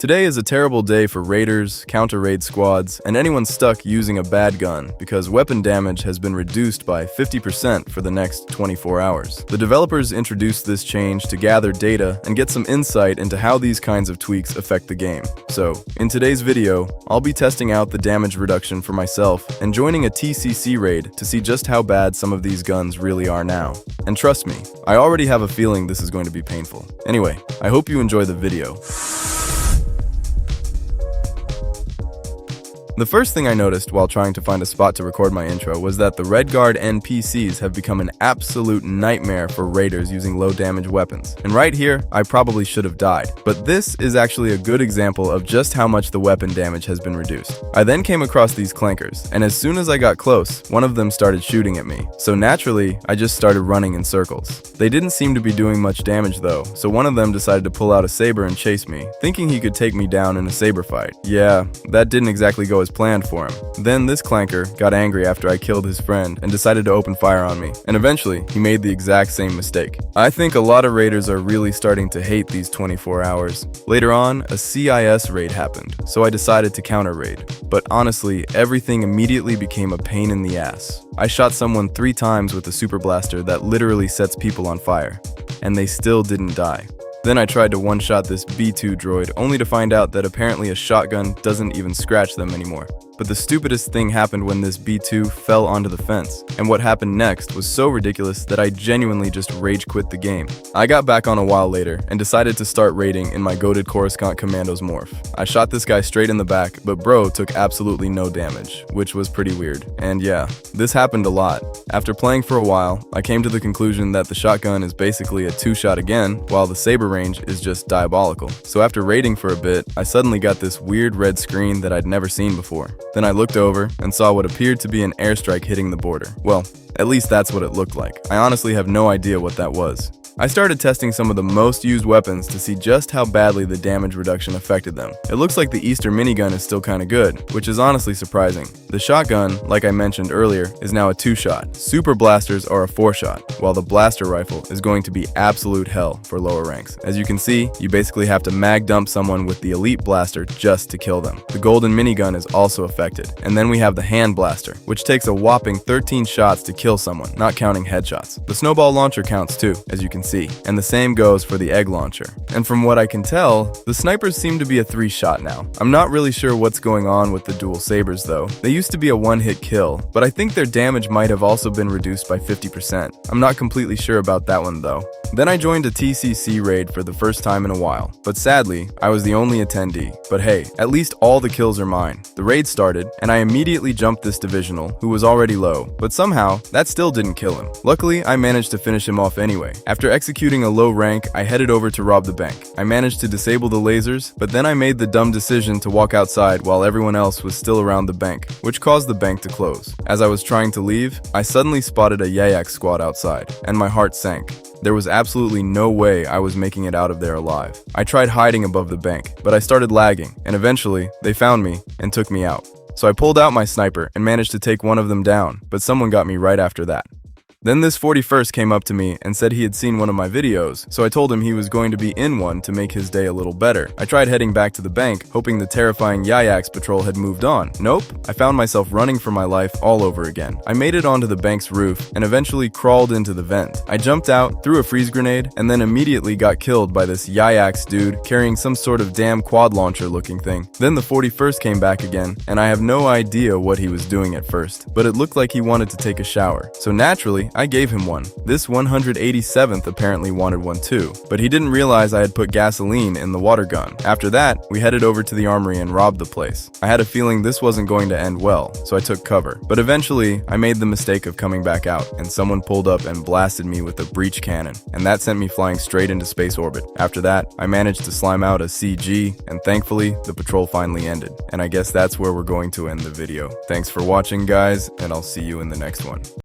Today is a terrible day for raiders, counter-raid squads, and anyone stuck using a bad gun because weapon damage has been reduced by 50% for the next 24 hours. The developers introduced this change to gather data and get some insight into how these kinds of tweaks affect the game. So, in today's video, I'll be testing out the damage reduction for myself and joining a TCC raid to see just how bad some of these guns really are now. And trust me, I already have a feeling this is going to be painful. Anyway, I hope you enjoy the video. The first thing I noticed while trying to find a spot to record my intro was that the Red Guard NPCs have become an absolute nightmare for raiders using low damage weapons. And right here, I probably should have died. But this is actually a good example of just how much the weapon damage has been reduced. I then came across these clankers, and as soon as I got close, one of them started shooting at me. So naturally, I just started running in circles. They didn't seem to be doing much damage though, so one of them decided to pull out a saber and chase me, thinking he could take me down in a saber fight. Yeah, that didn't exactly go as planned for him. Then this clanker got angry after I killed his friend and decided to open fire on me, and eventually he made the exact same mistake. I think a lot of raiders are really starting to hate these 24 hours. Later on, a CIS raid happened, so I decided to counter raid. But honestly, everything immediately became a pain in the ass. I shot someone 3 times with a super blaster that literally sets people on fire, and they still didn't die. Then I tried to one-shot this B2 droid, only to find out that apparently a shotgun doesn't even scratch them anymore. But the stupidest thing happened when this B2 fell onto the fence, and what happened next was so ridiculous that I genuinely just rage quit the game. I got back on a while later and decided to start raiding in my goated Coruscant Commandos morph. I shot this guy straight in the back, but bro took absolutely no damage, which was pretty weird. And yeah, this happened a lot. After playing for a while, I came to the conclusion that the shotgun is basically a 2-shot again, while the saber range is just diabolical. So after raiding for a bit, I suddenly got this weird red screen that I'd never seen before. Then I looked over and saw what appeared to be an airstrike hitting the border. Well, at least that's what it looked like. I honestly have no idea what that was. I started testing some of the most used weapons to see just how badly the damage reduction affected them. It looks like the Easter minigun is still kinda good, which is honestly surprising. The shotgun, like I mentioned earlier, is now a 2-shot. Super blasters are a 4-shot, while the blaster rifle is going to be absolute hell for lower ranks. As you can see, you basically have to mag dump someone with the elite blaster just to kill them. The golden minigun is also affected, and then we have the hand blaster, which takes a whopping 13 shots to kill someone, not counting headshots. The snowball launcher counts too, as you can see, and the same goes for the egg launcher. And from what I can tell, the snipers seem to be a 3-shot now. I'm not really sure what's going on with the dual sabers though. They used to be a 1-hit kill, but I think their damage might have also been reduced by 50%. I'm not completely sure about that one though. Then I joined a TCC raid for the first time in a while, but sadly, I was the only attendee. But hey, at least all the kills are mine. The raid started, and I immediately jumped this divisional, who was already low, but somehow, that still didn't kill him. Luckily, I managed to finish him off anyway. After executing a low rank, I headed over to rob the bank. I managed to disable the lasers, but then I made the dumb decision to walk outside while everyone else was still around the bank, which caused the bank to close. As I was trying to leave, I suddenly spotted a Yayax squad outside, and my heart sank. There was absolutely no way I was making it out of there alive. I tried hiding above the bank, but I started lagging, and eventually, they found me and took me out. So I pulled out my sniper and managed to take one of them down, but someone got me right after that. Then this 41st came up to me and said he had seen one of my videos, so I told him he was going to be in one to make his day a little better. I tried heading back to the bank, hoping the terrifying Yayax patrol had moved on. Nope, I found myself running for my life all over again. I made it onto the bank's roof and eventually crawled into the vent. I jumped out, threw a freeze grenade, and then immediately got killed by this Yayax dude carrying some sort of damn quad launcher looking thing. Then the 41st came back again, and I have no idea what he was doing at first, but it looked like he wanted to take a shower. So naturally, I gave him one. This 187th apparently wanted one too, but he didn't realize I had put gasoline in the water gun. After that, we headed over to the armory and robbed the place. I had a feeling this wasn't going to end well, so I took cover. But eventually, I made the mistake of coming back out, and someone pulled up and blasted me with a breach cannon, and that sent me flying straight into space orbit. After that, I managed to slime out a CG, and thankfully, the patrol finally ended. And I guess that's where we're going to end the video. Thanks for watching, guys, and I'll see you in the next one.